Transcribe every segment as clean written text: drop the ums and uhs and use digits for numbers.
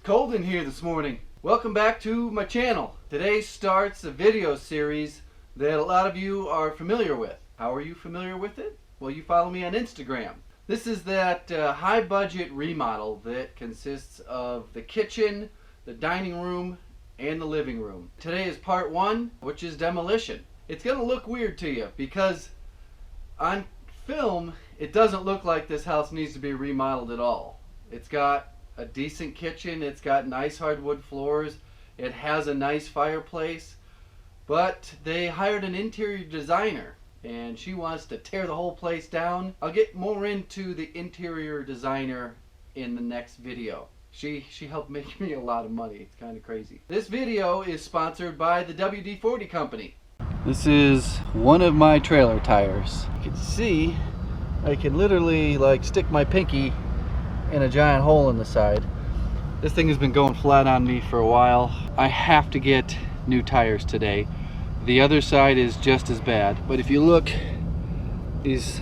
cold in here this morning. Welcome back to my channel. Today starts a video series that a lot of you are familiar with. How are you familiar with it? Well, you follow me on Instagram. This is that high budget remodel that consists of the kitchen, the dining room, and the living room. Today is part one, which is demolition. It's gonna look weird to you because on film it doesn't look like this house needs to be remodeled at all. It's got a decent kitchen, it's got nice hardwood floors, it has a nice fireplace, but they hired an interior designer and she wants to tear the whole place down. I'll get more into the interior designer in the next video. She helped make me a lot of money. It's kind of crazy. This video is sponsored by the WD-40 company. This is one of my trailer tires. You can see I can literally like stick my pinky in a giant hole in the side. This thing has been going flat on me for a while. I have to get new tires today. The other side is just as bad, but if you look, these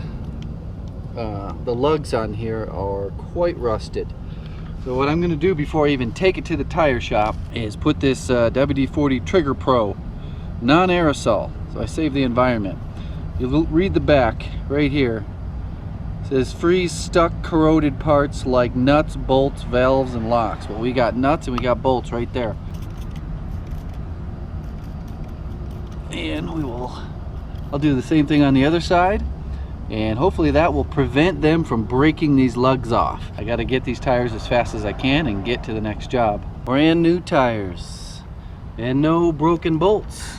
the lugs on here are quite rusted. So what I'm going to do before I even take it to the tire shop is put this WD-40 Trigger Pro non-aerosol, so I save the environment. You'll read the back right here. It says freeze stuck corroded parts like nuts, bolts, valves, and locks. Well, we got nuts and we got bolts right there. And I'll do the same thing on the other side, and hopefully that will prevent them from breaking these lugs off. I got to get these tires as fast as I can and get to the next job. Brand new tires and no broken bolts.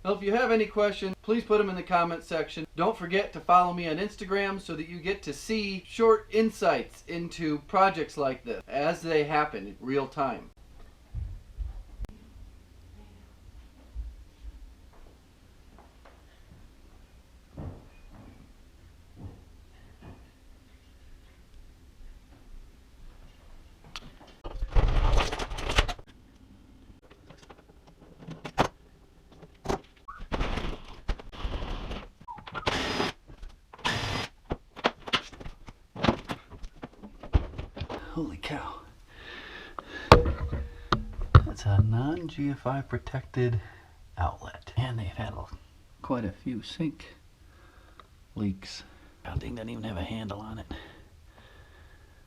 Well, if you have any questions, please put them in the comment section. Don't forget to follow me on Instagram so that you get to see short insights into projects like this as they happen in real time. Holy cow. That's a non-GFI protected outlet. And they've had quite a few sink leaks. That thing doesn't even have a handle on it.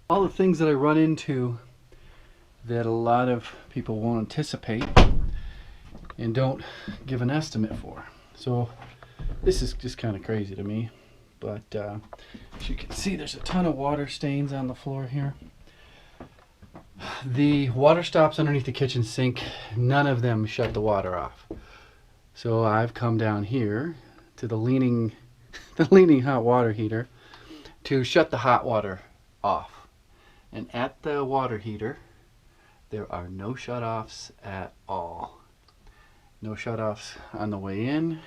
All the things that I run into that a lot of people won't anticipate and don't give an estimate for. So this is just kind of crazy to me. But as you can see, there's a ton of water stains on the floor here. The water stops underneath the kitchen sink, none of them shut the water off. So I've come down here to the leaning hot water heater to shut the hot water off. And at the water heater, there are no shutoffs at all. No shutoffs on the way in,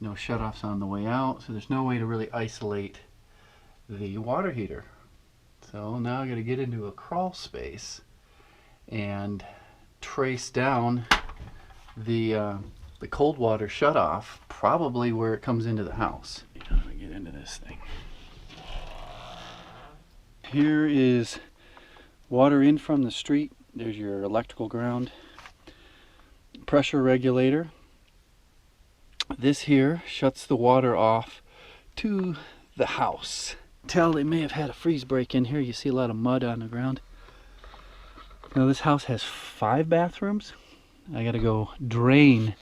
no shutoffs on the way out, so there's no way to really isolate the water heater. So now I got to get into a crawl space and trace down the cold water shutoff, probably where it comes into the house. Let me get into this thing. Here is water in from the street. There's your electrical ground. Pressure regulator. This here shuts the water off to the house. Tell they may have had a freeze break in here. You see a lot of mud on the ground. Now this house has 5 bathrooms. I got to go drain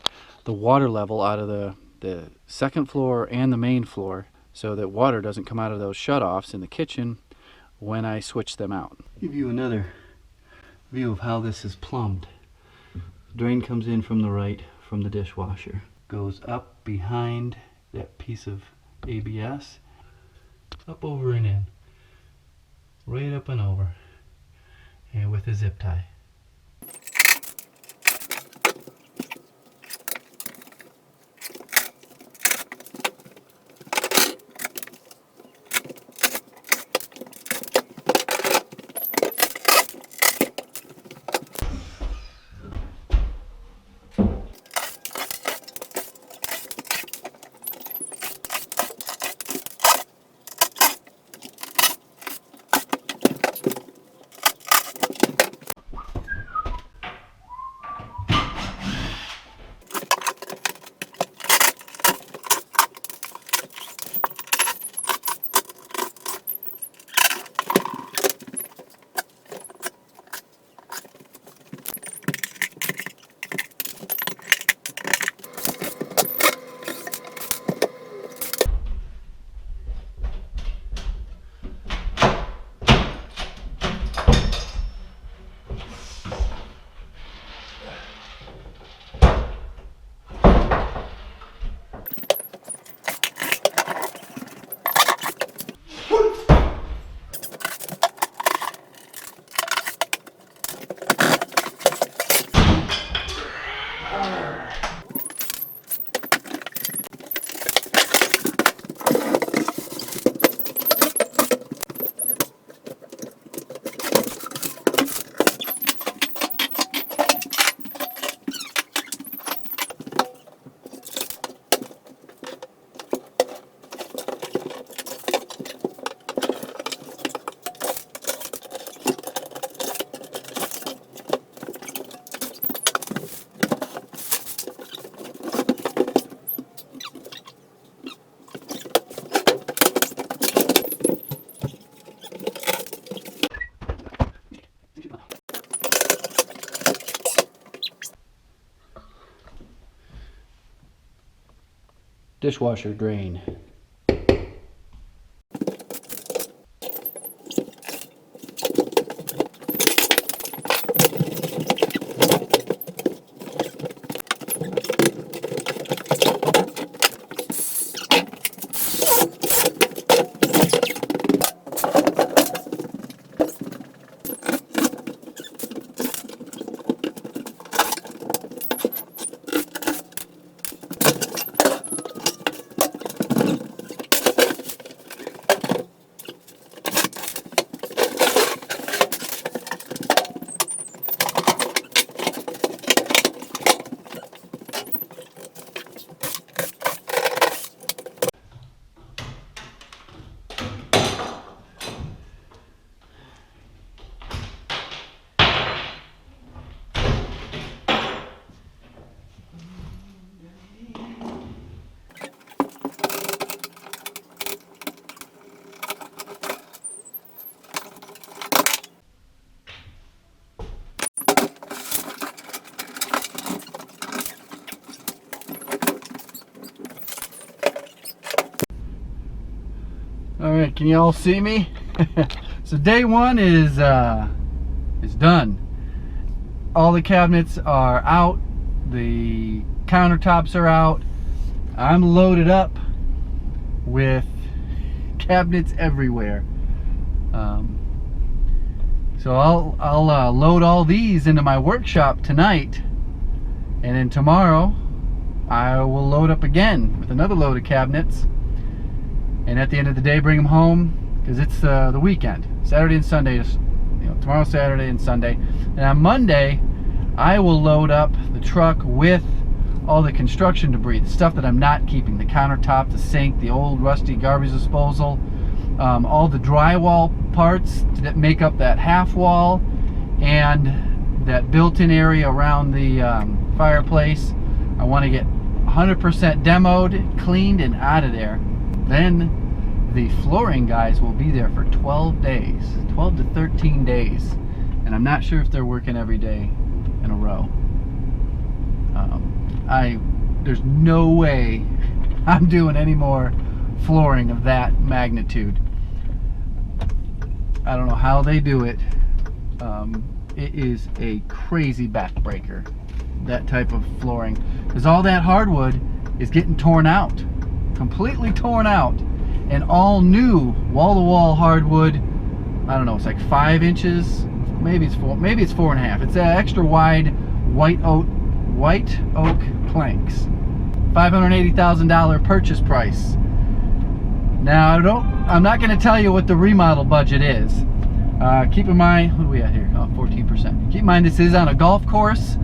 the water level out of the second floor and the main floor so that water doesn't come out of those shutoffs in the kitchen when I switch them out. Give you another view of how this is plumbed. The drain comes in from the right from the dishwasher. Goes up behind that piece of ABS. Up, over, and in. Right up and over. And with a zip tie. dishwasher drain. All right, can you all see me? So day one is done. All the cabinets are out. The countertops are out. I'm loaded up with cabinets everywhere. So I'll load all these into my workshop tonight, and then tomorrow I will load up again with another load of cabinets. And at the end of the day, bring them home, because it's the weekend, Saturday and Sunday. Tomorrow, Saturday and Sunday. And on Monday, I will load up the truck with all the construction debris, the stuff that I'm not keeping, the countertop, the sink, the old rusty garbage disposal, all the drywall parts that make up that half wall, and that built-in area around the fireplace. I want to get 100% demoed, cleaned, and out of there. Then the flooring guys will be there for 12 days, 12 to 13 days. And I'm not sure if they're working every day in a row. There's no way I'm doing any more flooring of that magnitude. I don't know how they do it. It is a crazy backbreaker, that type of flooring, because all that hardwood is getting torn out, completely torn out, and all new wall-to-wall hardwood. I don't know, it's like 5 inches, maybe it's 4.5. It's extra wide white oak planks. $580,000 purchase price. Now I'm not going to tell you what the remodel budget is. Keep in mind, what are we at here? Oh, 14%. Keep in mind this is on a golf course,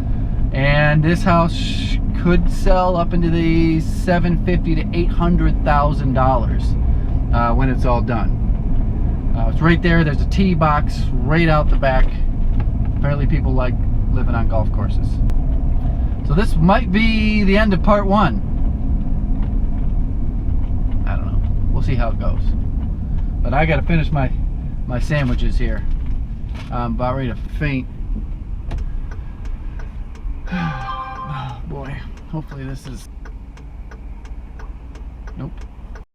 and this house could sell up into the $750,000 to $800,000 when it's all done. It's right there. There's a tee box right out the back. Apparently people like living on golf courses. So this might be the end of part 1. I don't know. We'll see how it goes. But I got to finish my sandwiches here. I'm about ready to faint. Oh boy. Hopefully this is... Nope.